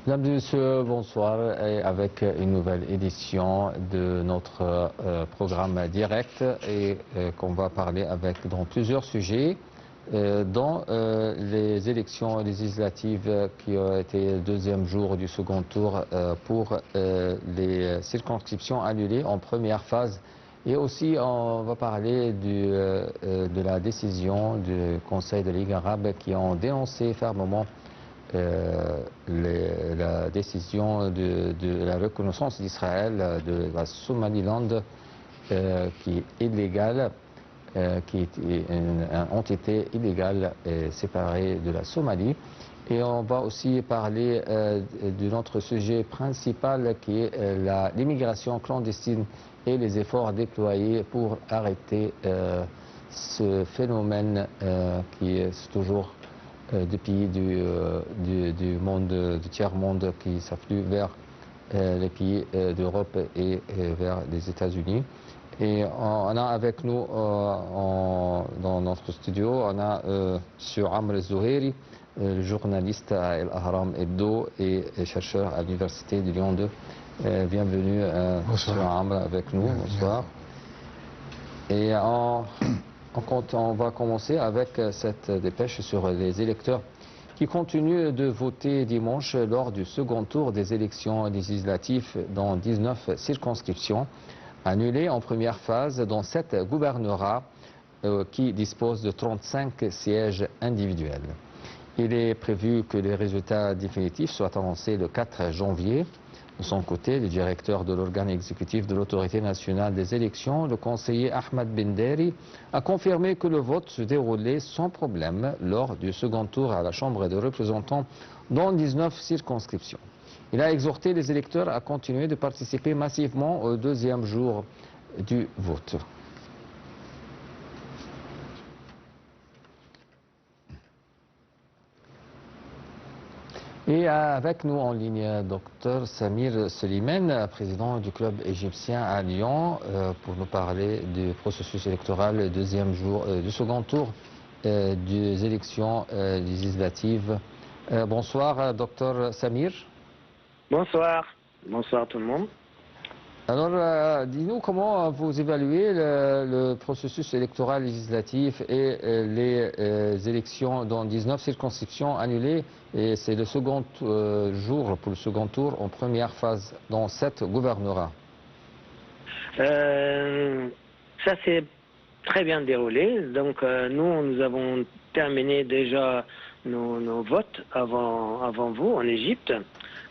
Mesdames et messieurs, bonsoir et avec une nouvelle édition de notre programme direct et qu'on va parler dans plusieurs sujets, dont les élections législatives qui ont été le deuxième jour du second tour pour les circonscriptions annulées en première phase. Et aussi, on va parler de la décision du Conseil de Ligue arabe qui ont dénoncé fermement la décision de la reconnaissance d'Israël de la Somaliland qui est illégale, qui est une entité illégale séparée de la Somalie. Et on va aussi parler de notre sujet principal qui est l'immigration clandestine et les efforts déployés pour arrêter ce phénomène qui est toujours des pays du monde, du tiers-monde qui s'affluent vers les pays d'Europe et vers les États-Unis. Et on a avec nous dans notre studio, on a M. Amr Zouheri, journaliste à El Ahram Hebdo et chercheur à l'Université de Lyon 2. Bienvenue M. Amr avec nous, bonsoir. Et on va commencer avec cette dépêche sur les électeurs qui continuent de voter dimanche lors du second tour des élections législatives dans 19 circonscriptions, annulées en première phase dans 7 gouvernorats qui disposent de 35 sièges individuels. Il est prévu que les résultats définitifs soient annoncés le 4 janvier. De son côté, le directeur de l'organe exécutif de l'autorité nationale des élections, le conseiller Ahmed Benderi, a confirmé que le vote se déroulait sans problème lors du second tour à la Chambre des représentants dans 19 circonscriptions. Il a exhorté les électeurs à continuer de participer massivement au deuxième jour du vote. Et avec nous en ligne, Dr Samir Solimen, président du club égyptien à Lyon, pour nous parler du processus électoral deuxième jour du second tour des élections législatives. Bonsoir, Dr Samir. Bonsoir. Bonsoir tout le monde. Alors, dis-nous comment vous évaluez le processus électoral législatif et les élections dans 19 circonscriptions annulées. Et c'est le second jour pour le second tour en première phase dans 7 gouvernorats. Ça s'est très bien déroulé. Donc nous avons terminé déjà nos votes avant vous en Égypte.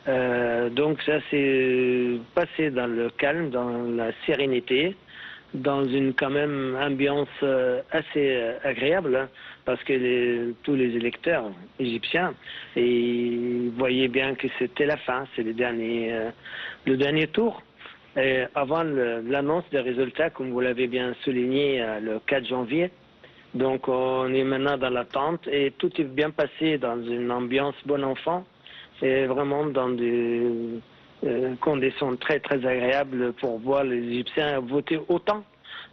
Donc ça s'est passé dans le calme, dans la sérénité, dans une quand même ambiance assez agréable, hein, parce que tous les électeurs égyptiens voyaient bien que c'était la fin, c'est le dernier tour. Et avant l'annonce des résultats, comme vous l'avez bien souligné, le 4 janvier. Donc on est maintenant dans l'attente et tout est bien passé dans une ambiance bon enfant. Et vraiment dans des conditions très très agréables pour voir les Égyptiens voter autant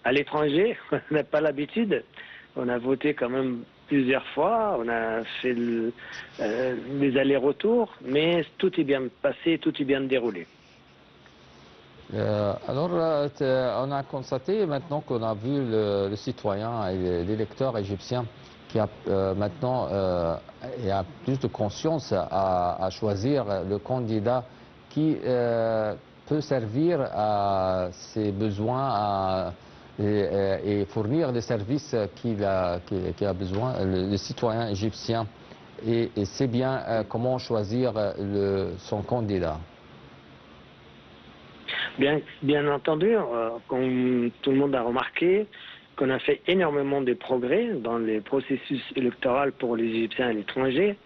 à l'étranger. On n'a pas l'habitude. On a voté quand même plusieurs fois, on a fait des allers-retours, mais tout est bien passé, tout est bien déroulé. Alors, on a constaté maintenant qu'on a vu le citoyen et l'électeur égyptien qui a maintenant a plus de conscience à choisir le candidat qui peut servir à ses besoins et fournir les services qu'il a besoin, le citoyen égyptien. Et c'est bien comment choisir son candidat. Bien entendu, comme tout le monde a remarqué, qu'on a fait énormément de progrès dans les processus électoraux pour les Égyptiens à l'étranger.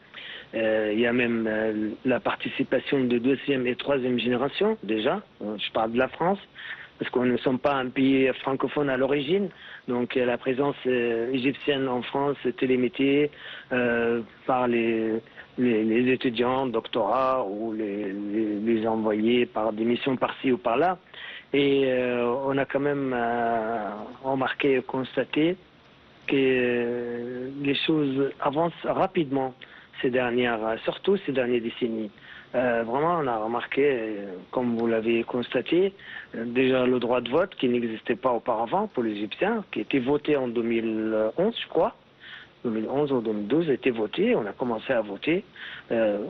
Il y a même la participation de deuxième et troisième génération, déjà. Je parle de la France, parce qu'on ne sommes pas un pays francophone à l'origine. Donc la présence égyptienne en France était limitée par les étudiants, doctorats ou les envoyés par des missions par-ci ou par-là. Et on a quand même remarqué et constaté que les choses avancent rapidement. surtout ces dernières décennies. Vraiment, on a remarqué, comme vous l'avez constaté, déjà le droit de vote qui n'existait pas auparavant pour les Égyptiens, qui a été voté en 2011, je crois. 2011 ou 2012 a été voté, on a commencé à voter.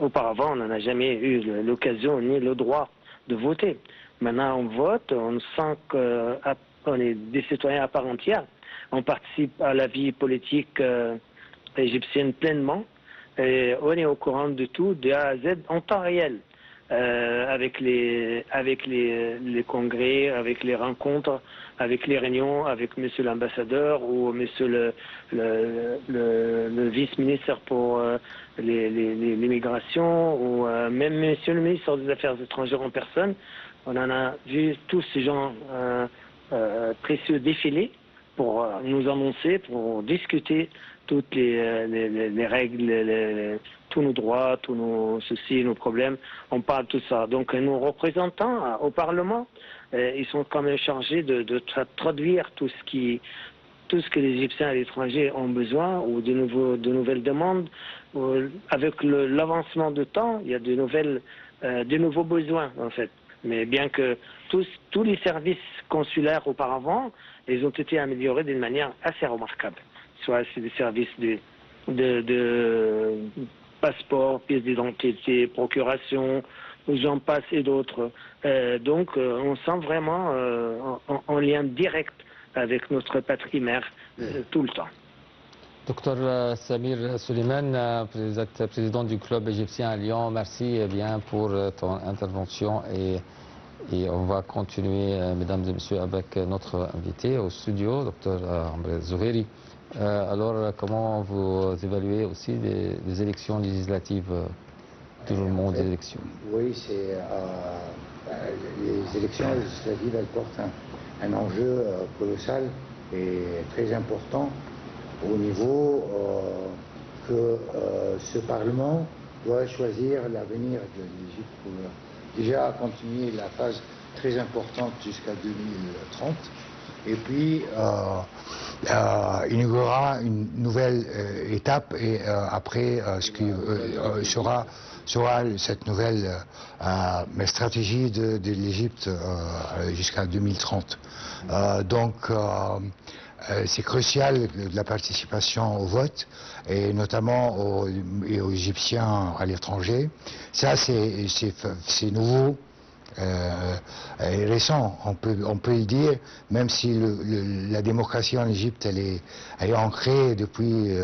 Auparavant, on n'en a jamais eu l'occasion ni le droit de voter. Maintenant, on vote, on sent qu'on est des citoyens à part entière. On participe à la vie politique égyptienne pleinement. Et on est au courant de tout, de A à Z, en temps réel, avec les congrès, avec les rencontres, avec les réunions, avec monsieur l'ambassadeur ou monsieur le vice-ministre pour l'immigration ou même monsieur le ministre des Affaires étrangères en personne. On en a vu tous ces gens précieux défiler pour nous annoncer, pour discuter toutes les règles, tous nos droits, tous nos soucis, nos problèmes. On parle de tout ça. Donc nos représentants au Parlement, ils sont quand même chargés de traduire tout ce que les Égyptiens à l'étranger ont besoin ou de nouvelles demandes. Avec l'avancement du temps, il y a de nouveaux besoins en fait. Mais bien que tous les services consulaires auparavant, ils ont été améliorés d'une manière assez remarquable. Soit c'est des services de passeport, pièces d'identité, procuration, j'en passe et d'autres. Donc on sent vraiment en lien direct avec notre patrie mère tout le temps. Docteur Samir Suleiman, président du club égyptien à Lyon, merci bien pour ton intervention et on va continuer, mesdames et messieurs, avec notre invité au studio, docteur Amr Zouhairi. Alors, comment vous évaluez aussi les élections législatives, tout le monde des élections? Oui, les élections législatives, elles portent un enjeu colossal et très important au niveau que ce Parlement doit choisir l'avenir de l'Égypte pour déjà continuer la phase très importante jusqu'à 2030 et puis inaugurera une nouvelle étape et après ce qui sera cette nouvelle stratégie de l'Égypte jusqu'à 2030. Donc c'est crucial la participation au vote et notamment aux Égyptiens à l'étranger. Ça c'est nouveau et récent, on peut le dire, même si la démocratie en Égypte elle est ancrée depuis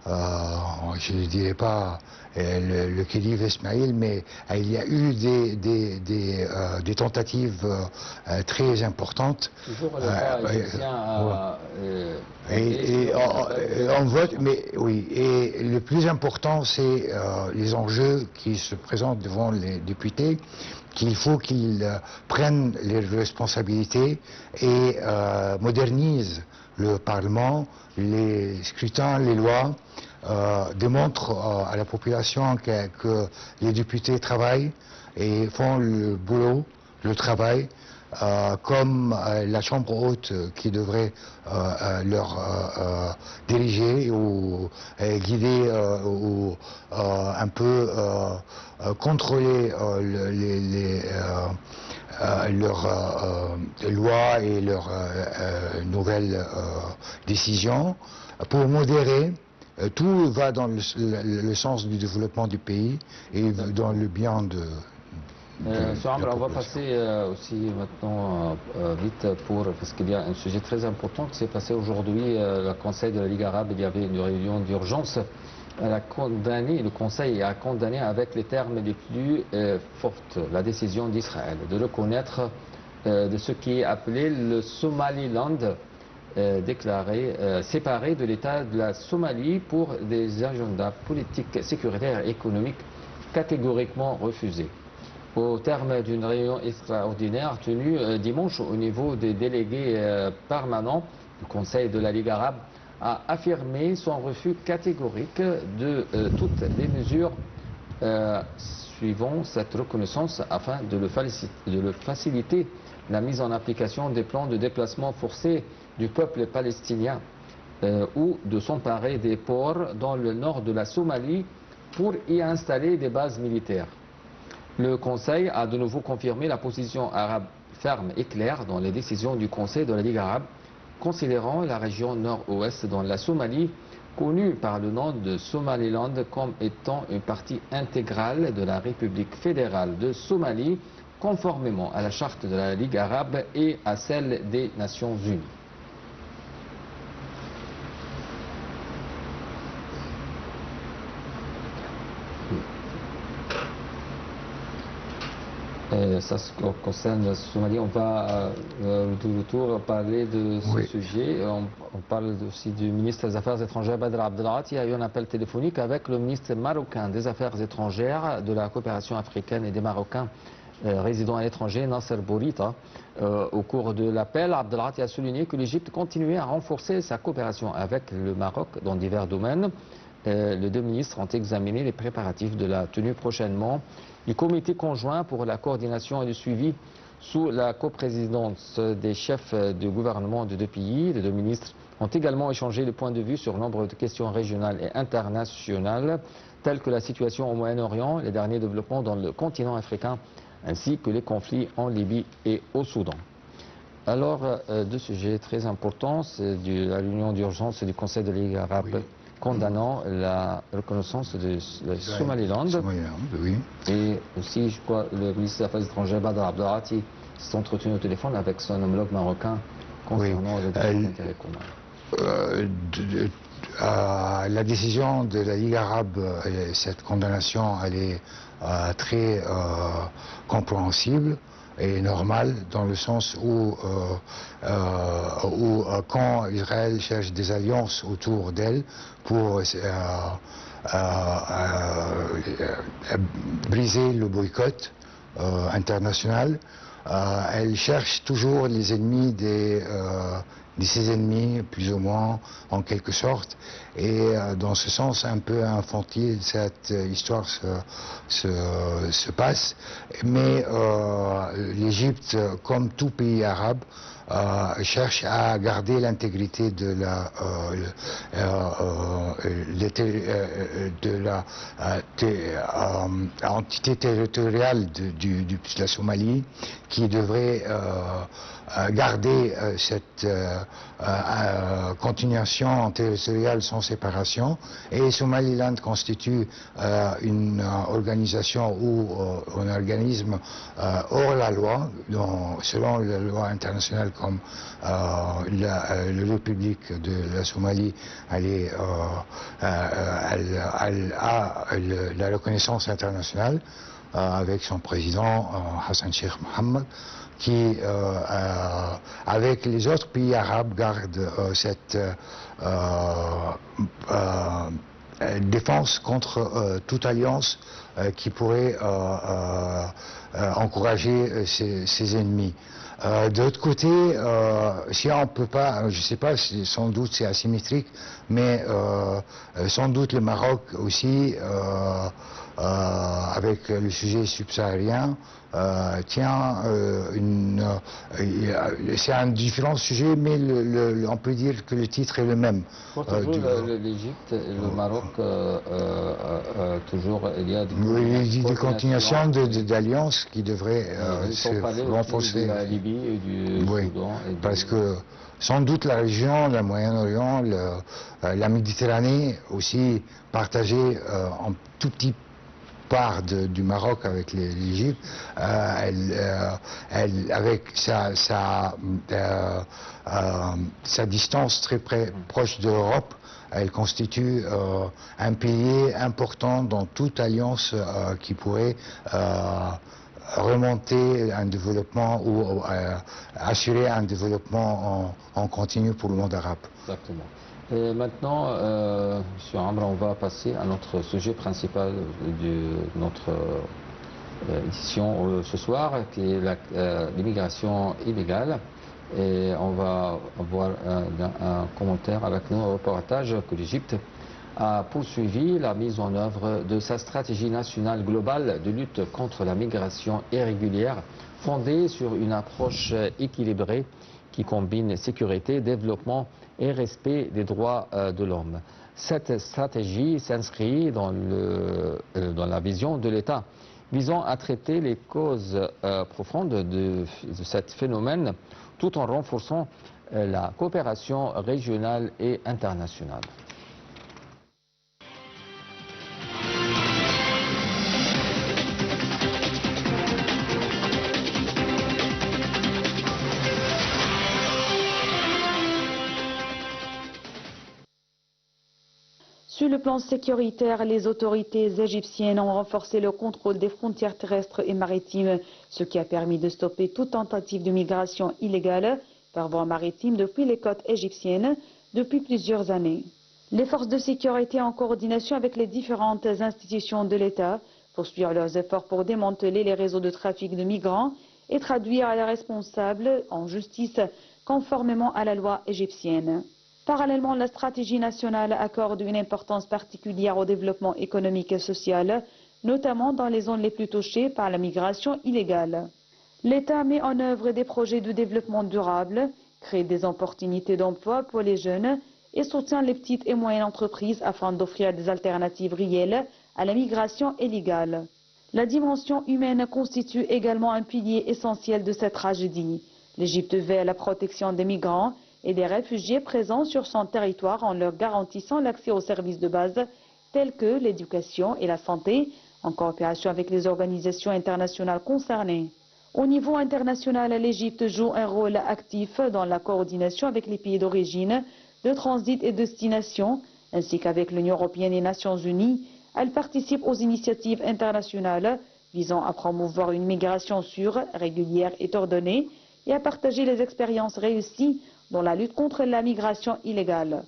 je ne dirais pas le calife Ismaïl, mais il y a eu des tentatives très importantes. Toujours l'État égyptien on vote, mais oui. Et le plus important, c'est les enjeux qui se présentent devant les députés, qu'il faut qu'ils prennent les responsabilités et modernisent le Parlement, les scrutins, les lois, démontrent à la population que les députés travaillent et font le boulot, le travail, comme la Chambre haute qui devrait leur diriger ou guider ou un peu contrôler leurs lois et leurs nouvelles décisions pour modérer. Tout va dans le sens du développement du pays et dans le bien de on va passer aussi maintenant vite parce qu'il y a un sujet très important qui s'est passé aujourd'hui. Le Conseil de la Ligue arabe, il y avait une réunion d'urgence. Le Conseil a condamné avec les termes les plus forts la décision d'Israël de reconnaître de ce qui est appelé le Somaliland, déclaré séparé de l'État de la Somalie pour des agendas politiques, sécuritaires et économiques catégoriquement refusés. Au terme d'une réunion extraordinaire tenue dimanche au niveau des délégués permanents du Conseil de la Ligue arabe, a affirmé son refus catégorique de toutes les mesures suivant cette reconnaissance afin de le faciliter la mise en application des plans de déplacement forcé du peuple palestinien ou de s'emparer des ports dans le nord de la Somalie pour y installer des bases militaires. Le Conseil a de nouveau confirmé la position arabe ferme et claire dans les décisions du Conseil de la Ligue arabe, considérant la région nord-ouest dans la Somalie, connue par le nom de Somaliland, comme étant une partie intégrale de la République fédérale de Somalie, conformément à la charte de la Ligue arabe et à celle des Nations unies. Ça concerne la Somalie. On va de retour parler de ce sujet. On parle aussi du ministre des Affaires étrangères Badr Abdelghati. Il y a eu un appel téléphonique avec le ministre marocain des Affaires étrangères, de la coopération africaine et des Marocains résidant à l'étranger, Nasser Bourita. Au cours de l'appel, Abdelghati a souligné que l'Égypte continuait à renforcer sa coopération avec le Maroc dans divers domaines. Les deux ministres ont examiné les préparatifs de la tenue prochainement du comité conjoint pour la coordination et le suivi sous la coprésidence des chefs de gouvernement de deux pays. Les deux ministres ont également échangé des points de vue sur nombre de questions régionales et internationales, telles que la situation au Moyen-Orient, les derniers développements dans le continent africain, ainsi que les conflits en Libye et au Soudan. Alors, deux sujets très importants, c'est la réunion d'urgence du Conseil de la Ligue arabe condamnant la reconnaissance de la Somaliland. Oui. Et aussi, je crois, le ministre des Affaires étrangères, Badr Abdelghati, s'est entretenu au téléphone avec son homologue marocain concernant les intérêts communs. La décision de la Ligue arabe, cette condamnation, elle est très compréhensible et normale, dans le sens où quand Israël cherche des alliances autour d'elle pour briser le boycott international, elle cherche toujours les ennemis de ses ennemis, plus ou moins, en quelque sorte. Et dans ce sens un peu infantile, cette histoire se passe. Mais l'Égypte, comme tout pays arabe, cherche à garder l'intégrité de l'entité territoriale de la Somalie, qui devrait garder cette continuation territoriale sans séparation. Et Somaliland constitue une organisation ou un organisme hors la loi, selon la loi internationale, comme la République de la Somalie, elle a la reconnaissance internationale avec son président Hassan Sheikh Mohammed, qui, avec les autres pays arabes, garde cette défense contre toute alliance qui pourrait encourager ses ennemis. De l'autre côté, si on ne peut pas, je ne sais pas, sans doute c'est asymétrique, mais sans doute le Maroc aussi, avec le sujet subsaharien, c'est un différent sujet, mais on peut dire que le titre est le même. L'Égypte et le Maroc, toujours, il y a des continuations d'alliances qui devraient se renforcer. De la Libye et du Soudan. Parce que sans doute la région, le Moyen-Orient, la Méditerranée aussi, partagée en tout petit part du Maroc avec l'Égypte, avec sa distance très proche de l'Europe, elle constitue un pilier important dans toute alliance qui pourrait remonter un développement ou assurer un développement en continu pour le monde arabe. Exactement. Et maintenant, M. Amr, on va passer à notre sujet principal de notre édition ce soir, qui est l'immigration illégale. Et on va avoir un commentaire avec nous, un reportage que l'Égypte a poursuivi la mise en œuvre de sa stratégie nationale globale de lutte contre la migration irrégulière, fondée sur une approche équilibrée qui combine sécurité, développement et respect des droits de l'homme. Cette stratégie s'inscrit dans la vision de l'État visant à traiter les causes profondes de ce phénomène tout en renforçant la coopération régionale et internationale. Sur le plan sécuritaire, les autorités égyptiennes ont renforcé le contrôle des frontières terrestres et maritimes, ce qui a permis de stopper toute tentative de migration illégale par voie maritime depuis les côtes égyptiennes depuis plusieurs années. Les forces de sécurité, en coordination avec les différentes institutions de l'État, poursuivent leurs efforts pour démanteler les réseaux de trafic de migrants et traduire les responsables en justice conformément à la loi égyptienne. Parallèlement, la stratégie nationale accorde une importance particulière au développement économique et social, notamment dans les zones les plus touchées par la migration illégale. L'État met en œuvre des projets de développement durable, crée des opportunités d'emploi pour les jeunes et soutient les petites et moyennes entreprises afin d'offrir des alternatives réelles à la migration illégale. La dimension humaine constitue également un pilier essentiel de cette tragédie. L'Égypte veille à la protection des migrants et des réfugiés présents sur son territoire en leur garantissant l'accès aux services de base tels que l'éducation et la santé, en coopération avec les organisations internationales concernées. Au niveau international, l'Égypte joue un rôle actif dans la coordination avec les pays d'origine, de transit et de destination, ainsi qu'avec l'Union européenne et les Nations unies. Elle participe aux initiatives internationales visant à promouvoir une migration sûre, régulière et ordonnée et à partager les expériences réussies dans la lutte contre la migration illégale.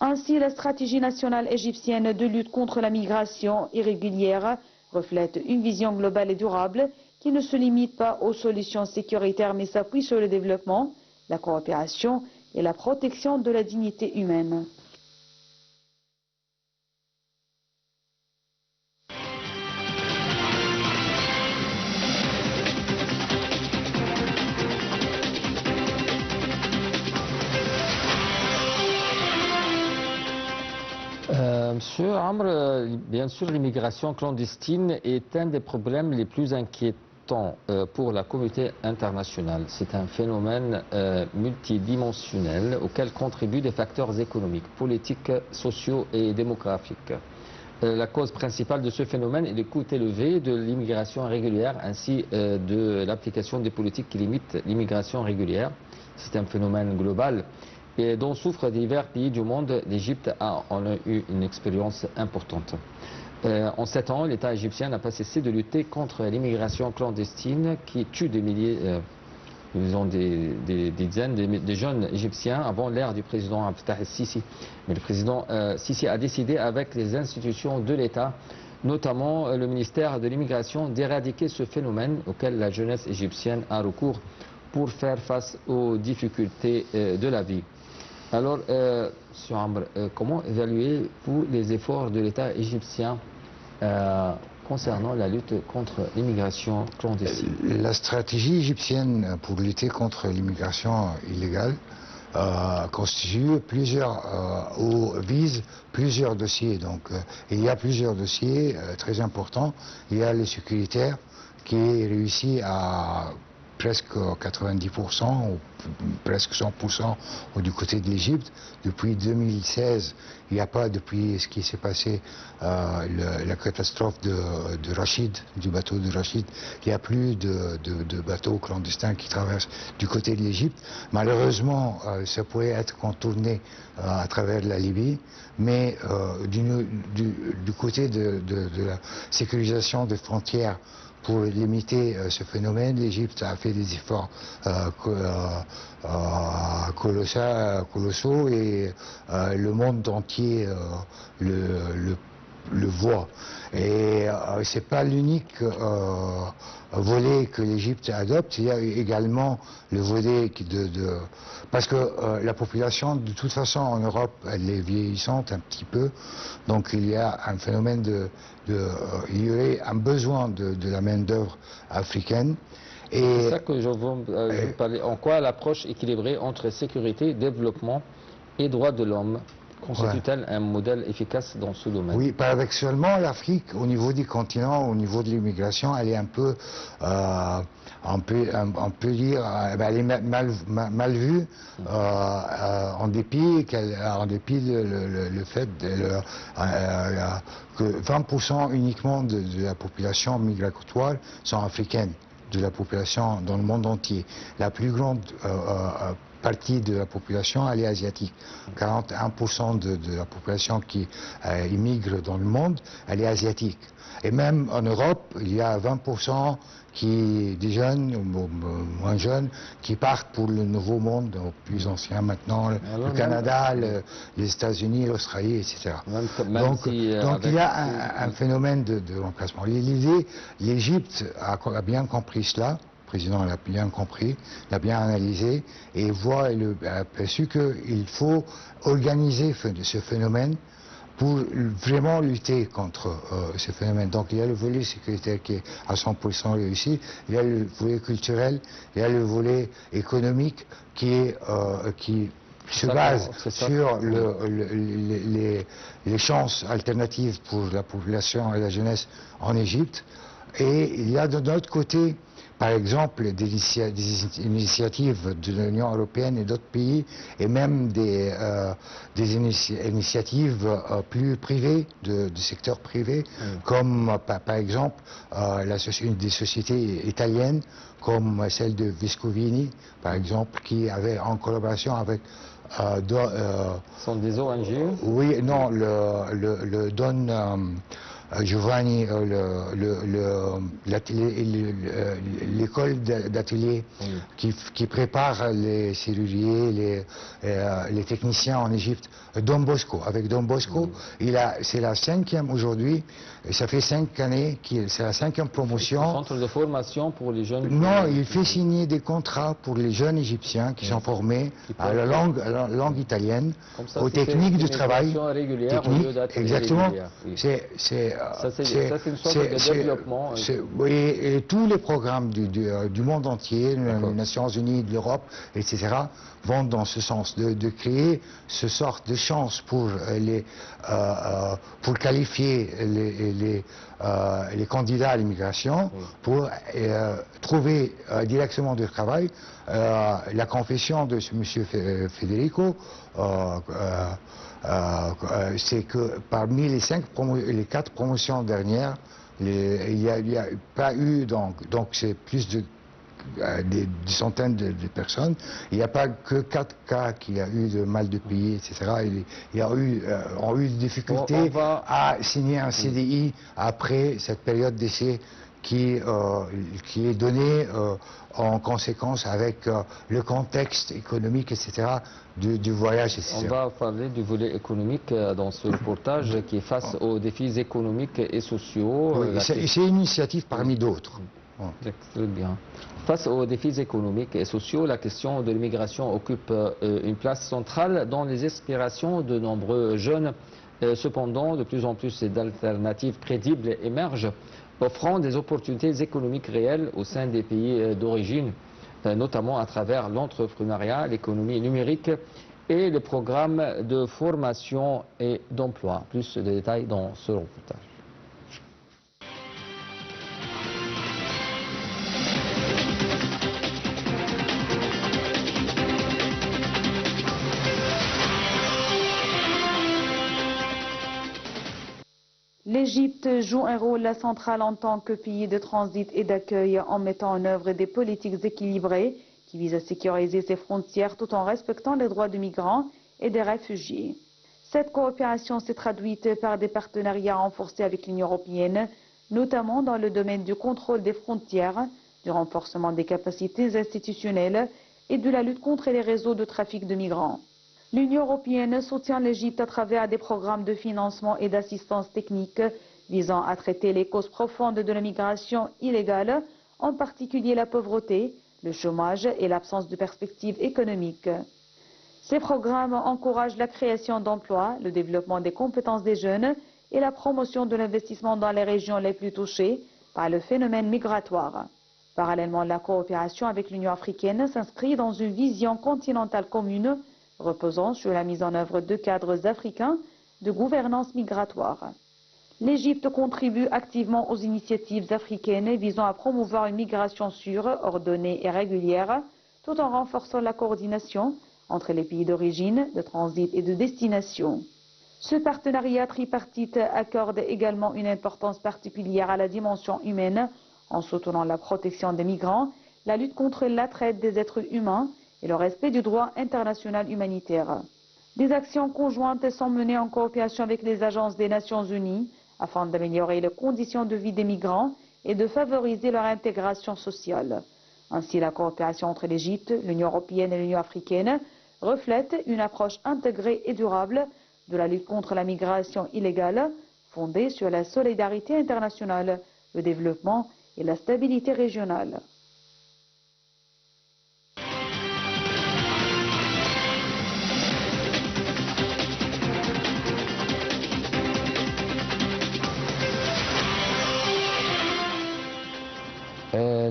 Ainsi, la stratégie nationale égyptienne de lutte contre la migration irrégulière reflète une vision globale et durable qui ne se limite pas aux solutions sécuritaires mais s'appuie sur le développement, la coopération et la protection de la dignité humaine. Monsieur Amr, bien sûr, l'immigration clandestine est un des problèmes les plus inquiétants pour la communauté internationale. C'est un phénomène multidimensionnel auquel contribuent des facteurs économiques, politiques, sociaux et démographiques. La cause principale de ce phénomène est le coût élevé de l'immigration irrégulière ainsi de l'application des politiques qui limitent l'immigration régulière. C'est un phénomène global et dont souffrent divers pays du monde. L'Égypte en a eu une expérience importante. En 7 ans, l'État égyptien n'a pas cessé de lutter contre l'immigration clandestine qui tue des milliers, disons des dizaines de jeunes Égyptiens avant l'ère du président Abdel Fattah el-Sisi. Mais le président Sisi a décidé avec les institutions de l'État, notamment le ministère de l'immigration, d'éradiquer ce phénomène auquel la jeunesse égyptienne a recours pour faire face aux difficultés de la vie. Alors, M. Amr, comment évaluez-vous les efforts de l'État égyptien concernant la lutte contre l'immigration clandestine? La stratégie égyptienne pour lutter contre l'immigration illégale vise plusieurs dossiers. Donc, il y a plusieurs dossiers très importants. Il y a le sécuritaire qui est réussi à presque 90% ou presque 100% du côté de l'Égypte. Depuis 2016, il n'y a pas, depuis ce qui s'est passé, la catastrophe de Rachid, du bateau de Rachid, il n'y a plus de bateaux clandestins qui traversent du côté de l'Égypte. Malheureusement, ça pourrait être contourné à travers la Libye, mais du côté de la sécurisation des frontières, pour limiter ce phénomène, l'Égypte a fait des efforts colossaux et le monde entier le voit. Et c'est pas l'unique volet que l'Égypte adopte. Il y a également le volet parce que la population, de toute façon, en Europe, elle est vieillissante un petit peu. Donc il y a un phénomène il y aurait un besoin de la main-d'œuvre africaine. C'est ça que je veux parler. En quoi l'approche équilibrée entre sécurité, développement et droits de l'homme constituent-elles un modèle efficace dans ce domaine? Oui, paradoxalement, l'Afrique, au niveau du continent, au niveau de l'immigration, elle est un peu, on peut dire, elle est mal vue, en dépit le fait que 20% uniquement de la population migratoire sont africaines, de la population dans le monde entier. La plus grande partie de la population, elle est asiatique. 41% de la population qui immigre dans le monde, elle est asiatique. Et même en Europe, il y a 20% des jeunes, ou moins jeunes, qui partent pour le nouveau monde, plus ancien maintenant, le Canada, les États-Unis, l'Australie, etc. Donc il y a un phénomène de remplacement. L'Égypte a bien compris cela. Le président l'a bien compris, l'a bien analysé et voit a perçu qu'il faut organiser ce phénomène pour vraiment lutter contre ce phénomène. Donc il y a le volet sécuritaire qui est à 100% réussi, il y a le volet culturel, il y a le volet économique qui se base sur les chances alternatives pour la population et la jeunesse en Égypte. Et il y a de notre côté, par exemple, des initiatives de l'Union européenne et d'autres pays, et même des initiatives plus privées, du secteur privé, comme par exemple des sociétés italiennes, comme celle de Vescovini, par exemple, qui avait en collaboration avec sont des ONG? Oui, non, le Don Giovanni, l'école d'atelier qui prépare les serruriers, les techniciens en Égypte, Don Bosco. Avec Don Bosco, c'est la 5e aujourd'hui, et ça fait 5 années, c'est la 5e promotion. Un centre de formation pour les jeunes? Non, il fait signer des contrats pour les jeunes Égyptiens qui sont formés à la langue italienne, aux techniques de travail. Exactement. C'est une sorte de développement. Oui, et tous les programmes du monde entier, les Nations Unies, de l'Europe, etc., vont dans ce sens, de créer ce sorte de chance pour qualifier les candidats à l'immigration, pour trouver directement du travail. La confession de M. Federico, c'est que parmi les 4 promotions dernières, il n'y a pas eu, donc c'est plus des centaines de personnes, il n'y a pas que 4 cas qui a eu de mal de payer, etc. Il y a ont eu des difficultés à signer un CDI après cette période d'essai qui est donnée en conséquence avec le contexte économique, etc., du voyage, etc. On va parler du volet économique dans ce reportage qui est face aux défis économiques et sociaux. Oui, c'est une initiative parmi d'autres. Très bien. Face aux défis économiques et sociaux, la question de l'immigration occupe une place centrale dans les aspirations de nombreux jeunes. Cependant, de plus en plus d'alternatives crédibles émergent, offrant des opportunités économiques réelles au sein des pays d'origine, notamment à travers l'entrepreneuriat, l'économie numérique et les programmes de formation et d'emploi. Plus de détails dans ce reportage. L'Égypte joue un rôle central en tant que pays de transit et d'accueil en mettant en œuvre des politiques équilibrées qui visent à sécuriser ses frontières tout en respectant les droits des migrants et des réfugiés. Cette coopération s'est traduite par des partenariats renforcés avec l'Union européenne, notamment dans le domaine du contrôle des frontières, du renforcement des capacités institutionnelles et de la lutte contre les réseaux de trafic de migrants. L'Union européenne soutient l'Égypte à travers des programmes de financement et d'assistance technique visant à traiter les causes profondes de la migration illégale, en particulier la pauvreté, le chômage et l'absence de perspectives économiques. Ces programmes encouragent la création d'emplois, le développement des compétences des jeunes et la promotion de l'investissement dans les régions les plus touchées par le phénomène migratoire. Parallèlement, la coopération avec l'Union africaine s'inscrit dans une vision continentale commune reposant sur la mise en œuvre de cadres africains de gouvernance migratoire. L'Égypte contribue activement aux initiatives africaines visant à promouvoir une migration sûre, ordonnée et régulière, tout en renforçant la coordination entre les pays d'origine, de transit et de destination. Ce partenariat tripartite accorde également une importance particulière à la dimension humaine en soutenant la protection des migrants, la lutte contre la traite des êtres humains et le respect du droit international humanitaire. Des actions conjointes sont menées en coopération avec les agences des Nations Unies afin d'améliorer les conditions de vie des migrants et de favoriser leur intégration sociale. Ainsi, la coopération entre l'Égypte, l'Union européenne et l'Union africaine reflète une approche intégrée et durable de la lutte contre la migration illégale, fondée sur la solidarité internationale, le développement et la stabilité régionale.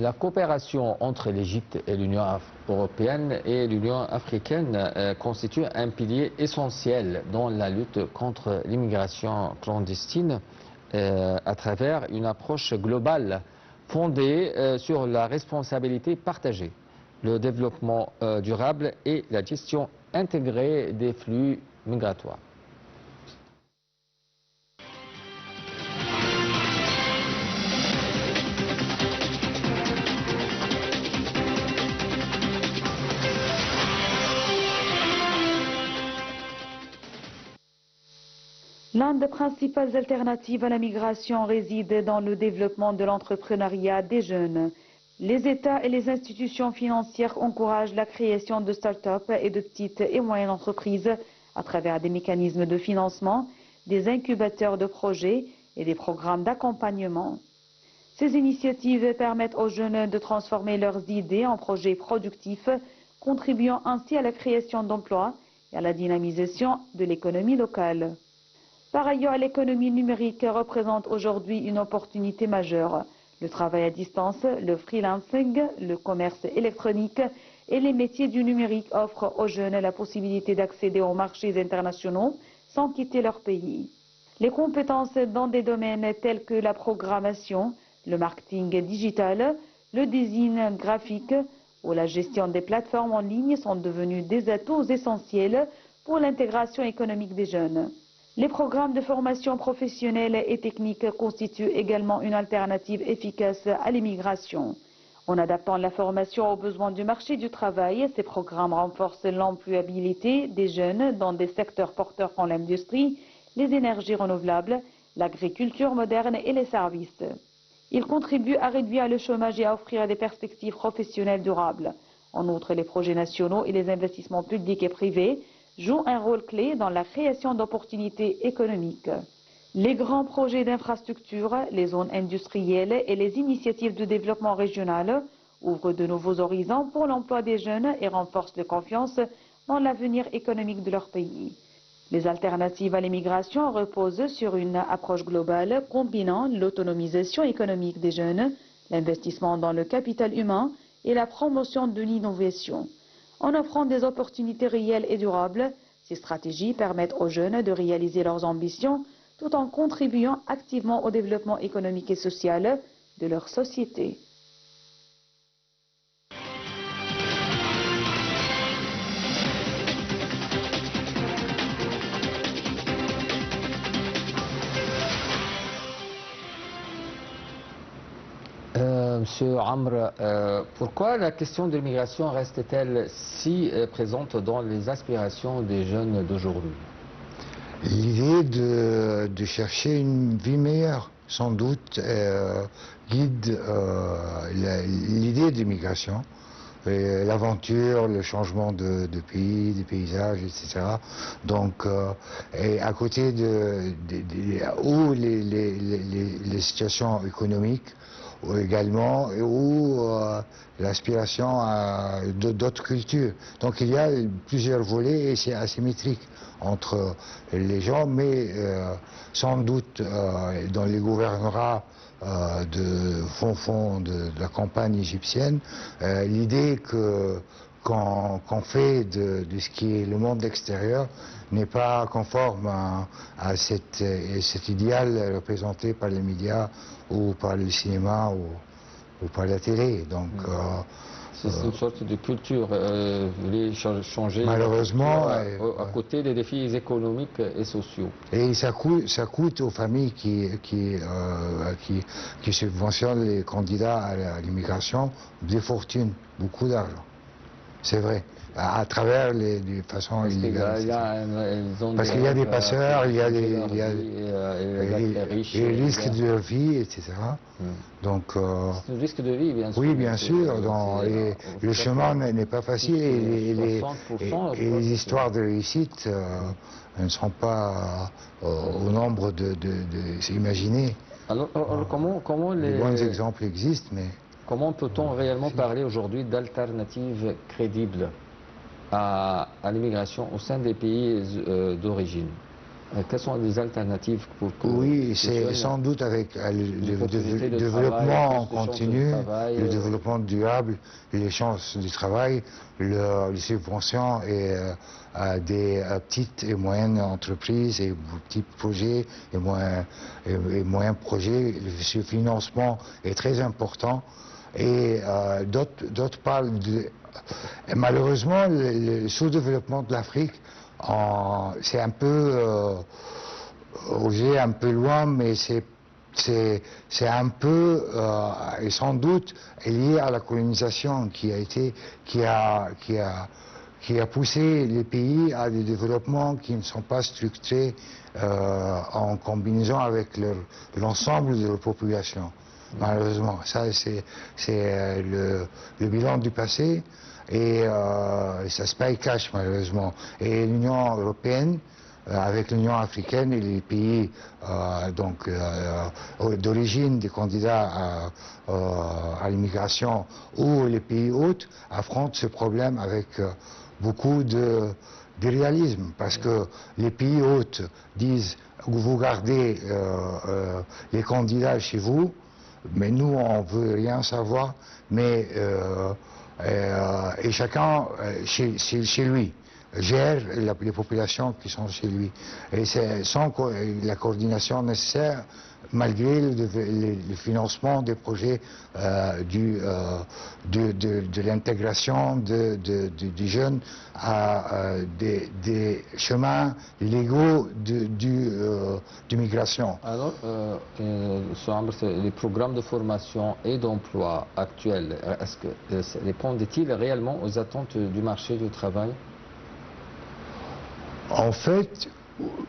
La coopération entre l'Égypte et l'Union européenne et l'Union africaine constitue un pilier essentiel dans la lutte contre l'immigration clandestine à travers une approche globale fondée sur la responsabilité partagée, le développement durable et la gestion intégrée des flux migratoires. L'une des principales alternatives à la migration réside dans le développement de l'entrepreneuriat des jeunes. Les États et les institutions financières encouragent la création de start-up et de petites et moyennes entreprises à travers des mécanismes de financement, des incubateurs de projets et des programmes d'accompagnement. Ces initiatives permettent aux jeunes de transformer leurs idées en projets productifs, contribuant ainsi à la création d'emplois et à la dynamisation de l'économie locale. Par ailleurs, l'économie numérique représente aujourd'hui une opportunité majeure. Le travail à distance, le freelancing, le commerce électronique et les métiers du numérique offrent aux jeunes la possibilité d'accéder aux marchés internationaux sans quitter leur pays. Les compétences dans des domaines tels que la programmation, le marketing digital, le design graphique ou la gestion des plateformes en ligne sont devenus des atouts essentiels pour l'intégration économique des jeunes. Les programmes de formation professionnelle et technique constituent également une alternative efficace à l'immigration. En adaptant la formation aux besoins du marché du travail, ces programmes renforcent l'employabilité des jeunes dans des secteurs porteurs comme l'industrie, les énergies renouvelables, l'agriculture moderne et les services. Ils contribuent à réduire le chômage et à offrir des perspectives professionnelles durables. En outre, les projets nationaux et les investissements publics et privés jouent un rôle clé dans la création d'opportunités économiques. Les grands projets d'infrastructure, les zones industrielles et les initiatives de développement régional ouvrent de nouveaux horizons pour l'emploi des jeunes et renforcent la confiance dans l'avenir économique de leur pays. Les alternatives à l'immigration reposent sur une approche globale combinant l'autonomisation économique des jeunes, l'investissement dans le capital humain et la promotion de l'innovation. En offrant des opportunités réelles et durables, ces stratégies permettent aux jeunes de réaliser leurs ambitions tout en contribuant activement au développement économique et social de leur société. Monsieur Amr, pourquoi la question de l'immigration reste-t-elle si présente dans les aspirations des jeunes d'aujourd'hui? L'idée de chercher une vie meilleure, sans doute, guide l'idée de l'immigration. L'aventure, le changement de pays, des paysages, etc. Donc, et à côté où les situations économiques également, ou l'aspiration d'autres cultures. Donc il y a plusieurs volets et c'est asymétrique entre les gens, mais sans doute dans les gouvernorats de la campagne égyptienne, l'idée qu'on fait de ce qui est le monde extérieur n'est pas conforme à cet idéal représenté par les médias ou par le cinéma ou par la télé. Donc, c'est une sorte de culture, changer malheureusement, à côté des défis économiques et sociaux. Et ça coûte aux familles qui subventionnent les candidats à l'immigration des fortunes, beaucoup d'argent. C'est vrai, à travers les façons illégales. Parce qu'il y a des passeurs, il y a des risques de leur vie, etc. Donc, c'est un risque de vie, bien sûr. Oui, bien sûr. Et le chemin n'est pas facile et les histoires de réussite ne sont pas au nombre de s'imaginer. Alors comment les bons exemples existent, mais... Comment peut-on réellement parler aujourd'hui d'alternatives crédibles à l'immigration au sein des pays d'origine? Quelles sont les alternatives pour que... Oui, c'est sans doute avec le développement en continu, le développement durable, les chances du travail, les subventions et des petites et moyennes entreprises et petits projets et moyens projets. Ce financement est très important. Et d'autres parlent de... Malheureusement, le sous-développement de l'Afrique, c'est un peu osé, un peu loin, mais c'est un peu, et sans doute, lié à la colonisation qui a poussé les pays à des développements qui ne sont pas structurés en combinaison avec l'ensemble de leur population. Malheureusement, ça c'est le bilan du passé et ça se paye cash malheureusement. Et l'Union européenne, avec l'Union africaine et les pays d'origine des candidats à l'immigration ou les pays hôtes affrontent ce problème avec beaucoup de réalisme, parce que les pays hôtes disent vous gardez les candidats chez vous, mais nous, on ne veut rien savoir, mais et chacun chez lui gère les populations qui sont chez lui. Et c'est sans la coordination nécessaire, malgré le financement des projets de l'intégration des jeunes à des chemins légaux d'immigration. Alors, les programmes de formation et d'emploi actuels, est-ce que répondent-ils réellement aux attentes du marché du travail? En fait,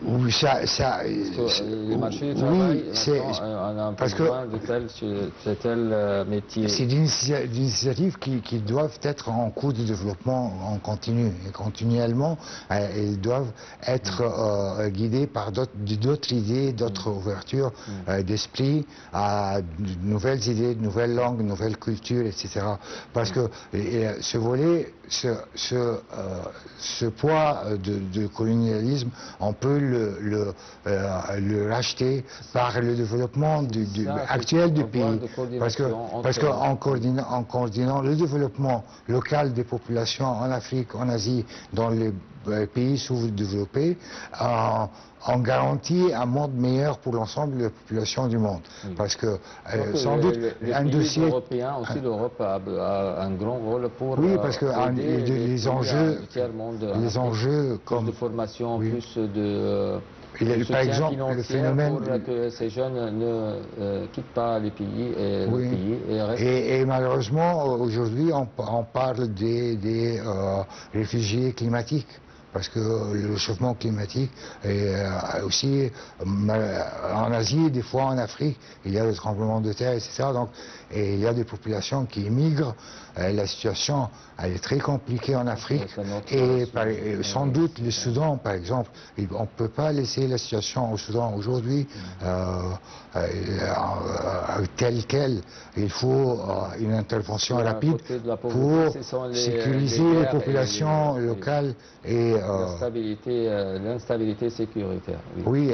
oui, le marché du travail, on a besoin de tel métier. C'est des initiatives qui doivent être en cours de développement en continu. Et continuellement, elles doivent être guidées par d'autres idées, d'autres ouvertures d'esprit à de nouvelles idées, de nouvelles langues, de nouvelles cultures, etc. Parce que ce volet, ce poids de colonialisme, on peut le racheter par le développement actuel du pays. Parce qu'en coordinant le développement local des populations en Afrique, en Asie, dans les pays sous-développés, on garantit un monde meilleur pour l'ensemble des populations du monde. Parce que sans doute un dossier européen aussi, l'Europe a un grand rôle pour parce que les enjeux comme de formation, oui. plus de par exemple le phénomène pour que ces jeunes ne quittent pas les pays et restent. Et malheureusement aujourd'hui on parle des réfugiés climatiques. Parce que le réchauffement climatique est aussi en Asie, des fois en Afrique, il y a le tremblement de terre, etc. Donc, et il y a des populations qui émigrent. La situation elle est très compliquée en Afrique. Et sans doute le Soudan, par exemple, on ne peut pas laisser la situation au Soudan aujourd'hui telle qu'elle. Il faut une intervention rapide pour sécuriser les populations locales et l'instabilité sécuritaire. Oui,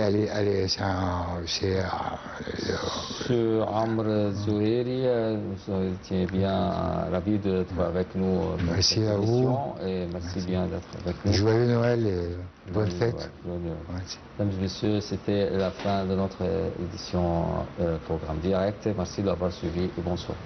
Monsieur Amr Zouhiri, nous étions bien ravis d'être avec nous dans merci cette à émission vous. et merci bien d'être avec nous. Joyeux Noël et bonne fête. Mesdames et messieurs, c'était la fin de notre édition programme direct. Merci d'avoir suivi et bonsoir.